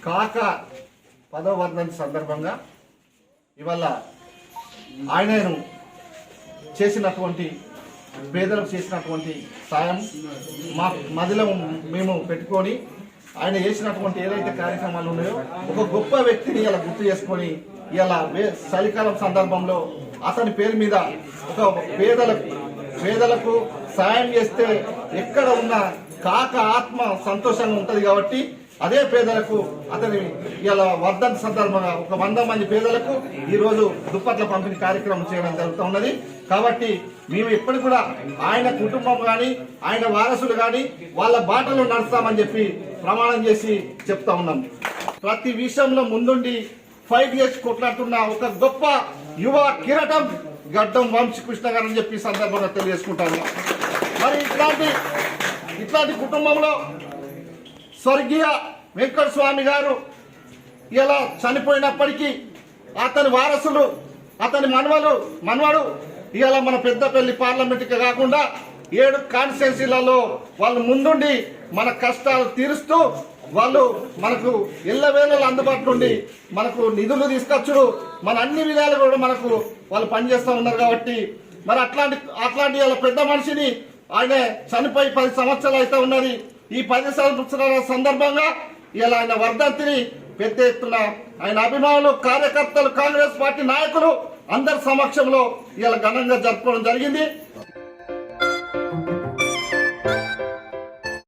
కాక పదవ వర్ధంతి సందర్భంగా ఇవాళ ఆయనను చేసినటువంటి పేదలకు చేసినటువంటి సాయం మా మదిలో మేము పెట్టుకొని ఆయన చేసినటువంటి ఏదైతే కార్యక్రమాలు ఉన్నాయో ఒక గొప్ప వ్యక్తిని ఇలా గుర్తు చేసుకొని ఇలా చలికాలం సందర్భంలో అతని పేరు మీద ఒక పేదలకు సాయం చేస్తే ఎక్కడ ఉన్న కాక ఆత్మ సంతోషంగా ఉంటది కాబట్టి అదే పేదలకు అతని ఇలా వర్ధంతి సందర్భంగా ఒక 100 మంది పేదలకు ఈ రోజు దుప్పట్ల పంపిణీ కార్యక్రమం చేయడం జరుగుతూ ఉన్నది. కాబట్టి మేము ఎప్పుడు కూడా ఆయన కుటుంబం కానీ ఆయన వారసులు కానీ వాళ్ళ బాటలో నడుస్తామని చెప్పి ప్రమాణం చేసి చెప్తా ఉన్నాం. ప్రతి విషయంలో ముందుండి ఫైట్ చేసి కొట్లాడుతున్న ఒక గొప్ప యువ కిరటం గడ్డం వంశీకృష్ణ గారు అని చెప్పి సందర్భంగా తెలియజేసుకుంటాను. మరి ఇట్లాంటి కుటుంబంలో స్వర్గీయ వెంకట స్వామి గారు ఇలా చనిపోయినప్పటికీ అతని వారసులు అతని మనవడు ఇలా మన పెద్దపల్లి పార్లమెంట్కి కాకుండా 7 కాన్స్టిట్యున్సీలలో వాళ్ళు ముందుండి మన కష్టాలు తీరుస్తూ వాళ్ళు మనకు ఎల్లవేళలు అందుబాటులో ఉండి మనకు నిధులు తీసుకొచ్చుడు మన అన్ని విధాలు కూడా మనకు వాళ్ళు పనిచేస్తూ ఉన్నారు. కాబట్టి మరి అట్లాంటి వాళ్ళ పెద్ద మనిషిని ఆయన చనిపోయి 10 సంవత్సరాలు అయితే ఉన్నది. ఈ 10 సంవత్సరాల సందర్భంగా ఇలా ఆయన వర్ధంతిని పెద్ద ఎత్తున ఆయన అభిమానులు కార్యకర్తలు కాంగ్రెస్ పార్టీ నాయకులు అందరి సమక్షంలో ఇలా ఘనంగా జరుపుకోవడం జరిగింది.